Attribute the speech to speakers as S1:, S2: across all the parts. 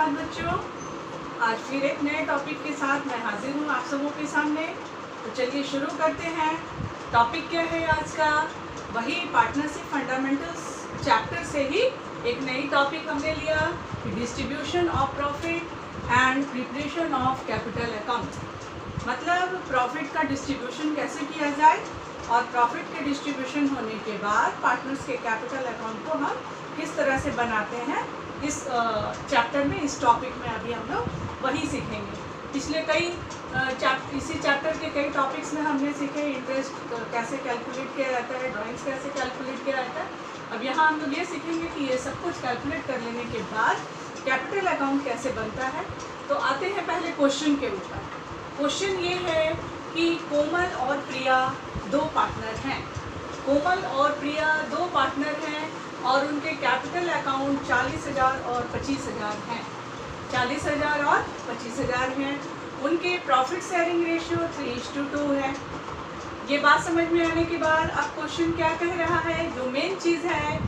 S1: सुप्रभात बच्चों। आज फिर एक नए टॉपिक के साथ मैं हाजिर हूँ आप सबों के सामने। तो चलिए शुरू करते हैं। टॉपिक क्या है आज का? वही पार्टनरशिप फंडामेंटल्स चैप्टर से ही एक नई टॉपिक हमने लिया कि distribution of profit and preparation of capital account. मतलब प्रॉफिट का डिस्ट्रीब्यूशन कैसे किया जाए और प्रॉफिट के डिस्ट्रीब्यूशन होने के बाद पार्टनर्स के कैपिटल अकाउंट को हम किस तरह से बनाते हैं। इस चैप्टर में, इस टॉपिक में अभी हम लोग वही सीखेंगे। पिछले इसी चैप्टर के कई टॉपिक्स में हमने सीखे इंटरेस्ट कैसे कैलकुलेट किया जाता है, ड्राइंग्स कैसे कैलकुलेट किया जाता है। अब यहाँ हम लोग ये सीखेंगे कि ये सब कुछ कैलकुलेट कर लेने के बाद कैपिटल अकाउंट कैसे बनता है। तो आते हैं पहले क्वेश्चन के ऊपर। क्वेश्चन ये है कि कोमल और प्रिया दो पार्टनर हैं। कोमल और प्रिया दो पार्टनर हैं और उनके कैपिटल अकाउंट 40,000 और 25,000 हैं। 40,000 और 25,000 हैं। उनके प्रॉफिट शेयरिंग रेशियो 3:2 है। ये बात समझ में आने के बाद अब क्वेश्चन क्या कह रहा है? जो मेन चीज़ है,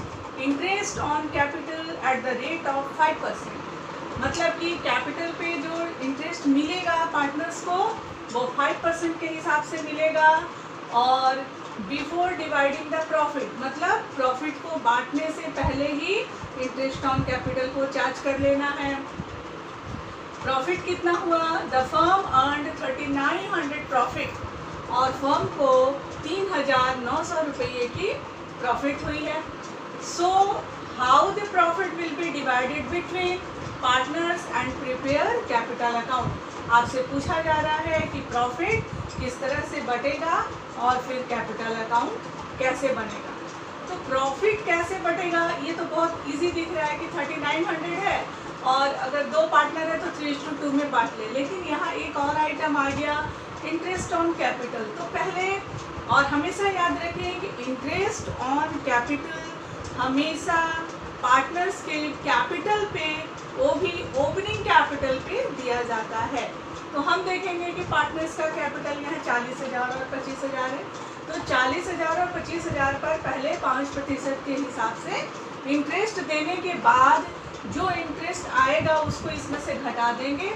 S1: interest on capital at the rate of 5%। मतलब कि कैपिटल पे जो इंटरेस्ट मिलेगा पार्टनर्स को वो 5% के हिसाब से मिलेगा। और बिफोर डिवाइडिंग द प्रॉफिट, मतलब प्रॉफिट को बांटने से पहले ही इंटरेस्ट ऑन कैपिटल को चार्ज कर लेना है। प्रॉफिट कितना हुआ? द फर्म अर्न्ड 3900 प्रॉफिट और फर्म को 3,900 रुपये की प्रॉफिट हुई है। So how the profit will be divided between partners and prepare capital account. आपसे पूछा जा रहा है कि प्रॉफिट किस तरह से बटेगा और फिर कैपिटल अकाउंट कैसे बनेगा। तो प्रॉफिट कैसे बटेगा ये तो बहुत इजी दिख रहा है कि 3900 है और अगर दो पार्टनर है तो 3:2 में बांट ले। लेकिन यहाँ एक और आइटम आ गया, इंटरेस्ट ऑन कैपिटल। तो पहले और हमेशा याद रखिए कि इंटरेस्ट ऑन कैपिटल हमेशा पार्टनर्स के कैपिटल पे, वो भी ओपनिंग कैपिटल पे दिया जाता है। तो हम देखेंगे कि पार्टनर्स का कैपिटल यहाँ 40,000 और 25,000 है। तो 40,000 और 25,000 पर पहले 5% के हिसाब से इंटरेस्ट देने के बाद जो इंटरेस्ट आएगा उसको इसमें से घटा देंगे।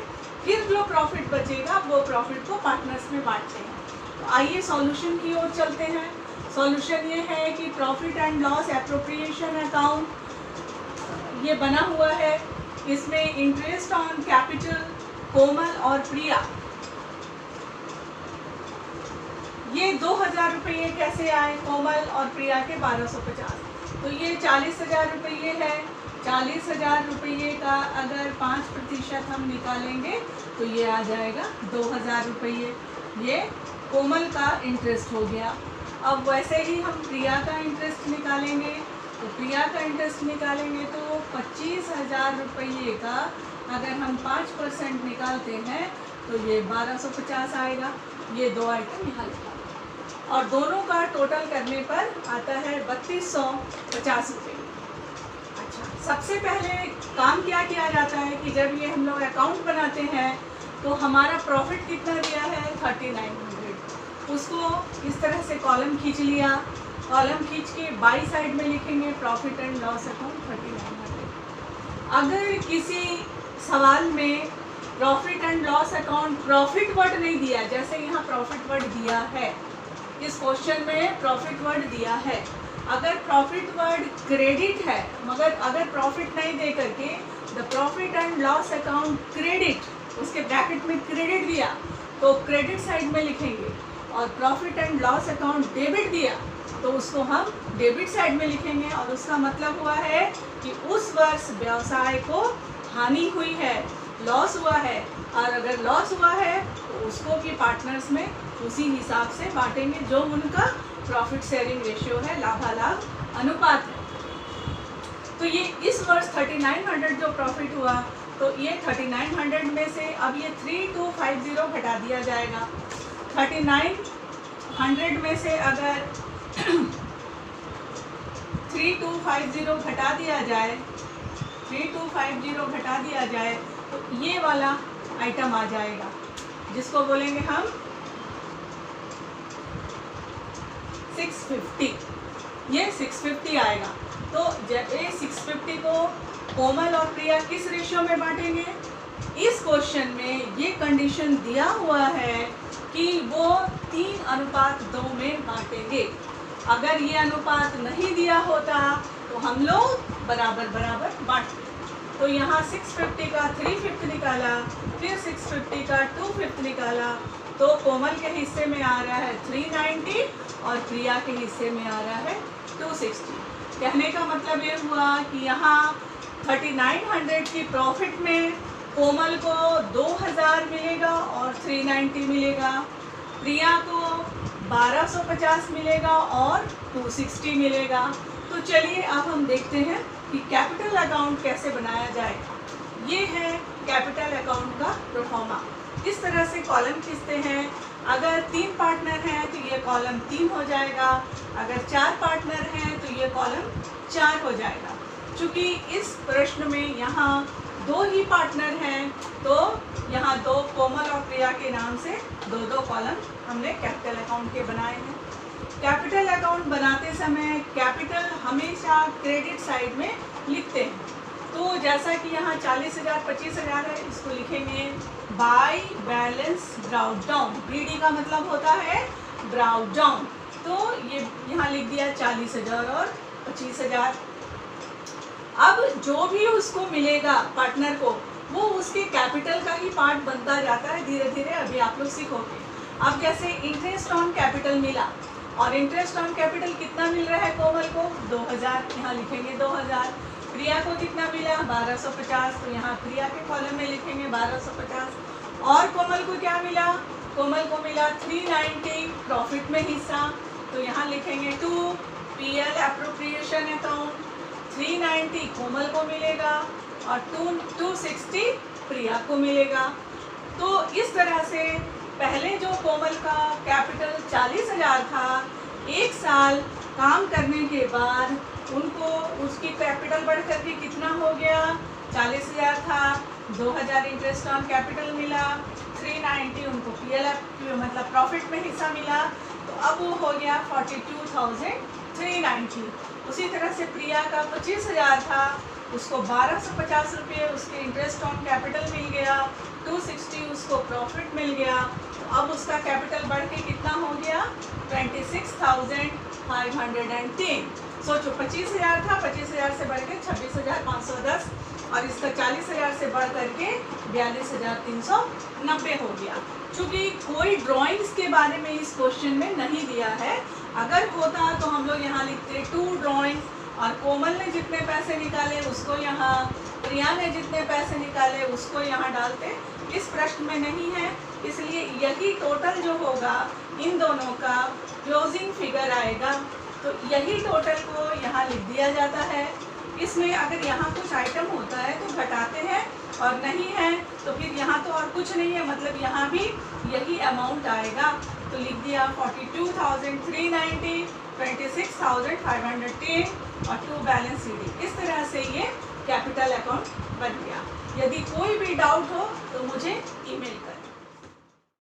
S1: फिर जो प्रॉफिट बचेगा वो प्रॉफिट को पार्टनर्स में बांटते हैं। तो आइए सॉल्यूशन की ओर चलते हैं। सॉल्यूशन ये है कि profit and loss appropriation account ये बना हुआ है। इसमें इंटरेस्ट ऑन कैपिटल कोमल और प्रिया, ये 2,000 रुपये कैसे आए? कोमल और प्रिया के 1250। तो ये 40,000 रुपये है। 40,000 रुपये का अगर 5% हम निकालेंगे तो ये आ जाएगा 2,000 रुपये। ये कोमल का इंटरेस्ट हो गया। अब वैसे ही हम प्रिया का इंटरेस्ट निकालेंगे। तो प्रिया का इंटरेस्ट निकालेंगे तो 25,000 रुपये का अगर हम 5% निकालते हैं तो ये 1250 आएगा। ये दो आइटम यहाँ लिखा और दोनों का टोटल करने पर आता है 3250 रुपये। अच्छा, सबसे पहले काम क्या किया जाता है कि जब ये हम लोग अकाउंट बनाते हैं तो हमारा प्रॉफिट कितना दिया है? 3900। उसको इस तरह से कॉलम खींच लिया। कॉलम खींच के बाई साइड में लिखेंगे प्रॉफिट एंड लॉस अकाउंट 3900। अगर किसी सवाल में profit and loss account profit word नहीं दिया, जैसे यहाँ प्रॉफिट वर्ड दिया है, इस क्वेश्चन में प्रॉफिट वर्ड दिया है। अगर प्रॉफिट वर्ड क्रेडिट है मगर अगर प्रॉफिट नहीं दे करके the profit and loss account credit, उसके ब्रैकेट में क्रेडिट दिया तो क्रेडिट साइड में लिखेंगे। और profit and loss account debit दिया तो उसको हम डेबिट साइड में लिखेंगे। और उसका मतलब हुआ है कि उस वर्ष व्यवसाय को हानि हुई है, लॉस हुआ है। और अगर लॉस हुआ है तो उसको भी पार्टनर्स में उसी हिसाब से बांटेंगे जो उनका प्रॉफिट शेयरिंग रेशियो है, लाभालाभ अनुपात है। तो ये इस वर्ष 3900 जो प्रॉफिट हुआ तो ये 3900 में से अब ये 3250 घटा दिया जाएगा। 3900 में से अगर 3250 घटा दिया जाए, 3250 घटा दिया जाए तो ये वाला आइटम आ जाएगा जिसको बोलेंगे हम 650। ये 650 आएगा। तो जब ये 650 को कोमल और प्रिया किस रेशियो में बांटेंगे? इस क्वेश्चन में ये कंडीशन दिया हुआ है कि वो 3:2 में बांटेंगे। अगर ये अनुपात नहीं दिया होता तो हम लोग बराबर बराबर बांटते। तो यहाँ 650 का 3/5 निकाला, फिर 650 का 2/5 निकाला, तो कोमल के हिस्से में आ रहा है 390 और प्रिया के हिस्से में आ रहा है 260। कहने का मतलब ये हुआ कि यहाँ 3900 की प्रॉफिट में कोमल को 2000 मिलेगा और 390 मिलेगा, प्रिया को 1250 मिलेगा और 260 मिलेगा। तो चलिए अब हम देखते हैं कि कैपिटल अकाउंट कैसे बनाया जाएगा। ये है कैपिटल अकाउंट का प्रोफॉर्मा। इस तरह से कॉलम खींचते हैं। अगर 3 पार्टनर हैं तो ये कॉलम 3 हो जाएगा, अगर 4 पार्टनर हैं तो ये कॉलम 4 हो जाएगा। चूँकि इस प्रश्न में यहाँ 2 ही पार्टनर हैं तो यहाँ 2 कोमल और प्रिया के नाम से 2-2 कॉलम हमने कैपिटल अकाउंट के बनाए हैं। कैपिटल अकाउंट बनाते समय कैपिटल हमेशा क्रेडिट साइड में लिखते हैं। तो जैसा कि यहाँ 40,000 25,000 है, इसको लिखेंगे by balance brought down. BD का मतलब होता है ब्राउट डाउन। तो ये यहाँ लिख दिया 40,000 और 25,000। अब जो भी उसको मिलेगा पार्टनर को, वो उसके कैपिटल का ही पार्ट बनता जाता है धीरे धीरे। अभी आप लोग सीखोगे। अब जैसे इंटरेस्ट ऑन कैपिटल मिला, और इंटरेस्ट ऑन कैपिटल कितना मिल रहा है कोमल को? 2000, यहाँ लिखेंगे 2000। प्रिया को कितना मिला? 1250, तो यहाँ प्रिया के कॉलम में लिखेंगे 1250। और कोमल को क्या मिला? कोमल को मिला 390 प्रॉफिट में हिस्सा, तो यहाँ लिखेंगे 2 PL एप्रोप्रिएशन अकाउंट। 390 कोमल को मिलेगा और 260 प्रिया को मिलेगा। तो इस तरह से पहले जो कोमल का कैपिटल 40,000 था, 1 साल काम करने के बाद उनको उसकी कैपिटल बढ़ करके कितना हो गया? 40,000 था, 2000 इंटरेस्ट ऑन कैपिटल मिला, 390 उनको PL मतलब प्रॉफिट में हिस्सा मिला, तो अब वो हो गया 42,390। उसी तरह से प्रिया का 25,000 था, उसको 1250 रुपये उसके इंटरेस्ट ऑन कैपिटल मिल गया, 260 उसको प्रॉफिट मिल गया, तो अब उसका कैपिटल बढ़ के कितना हो गया? 26,510। सोचो 25,000 था, 25,000 से बढ़ के 26,510 और इसका 40,000 से बढ़ करके 42,390 हो गया। चूँकि कोई ड्राइंग्स के बारे में इस क्वेश्चन में नहीं दिया है, अगर होता तो हम लोग यहाँ लिखते 2 ड्राइंग्स, और कोमल ने जितने पैसे निकाले उसको यहाँ, प्रिया ने जितने पैसे निकाले उसको यहाँ डालते। इस प्रश्न में नहीं है, इसलिए यही टोटल जो होगा इन दोनों का क्लोजिंग फिगर आएगा। तो यही टोटल को यहाँ लिख दिया जाता है। इसमें अगर यहाँ कुछ आइटम होता है तो घटाते हैं, और नहीं है तो फिर यहाँ तो और कुछ नहीं है, मतलब यहाँ भी यही अमाउंट आएगा। तो लिख दिया 42,390, 26,510 और 2 बैलेंस CD। इस तरह से ये कैपिटल अकाउंट बन गया। यदि कोई भी डाउट हो तो मुझे ईमेल करें।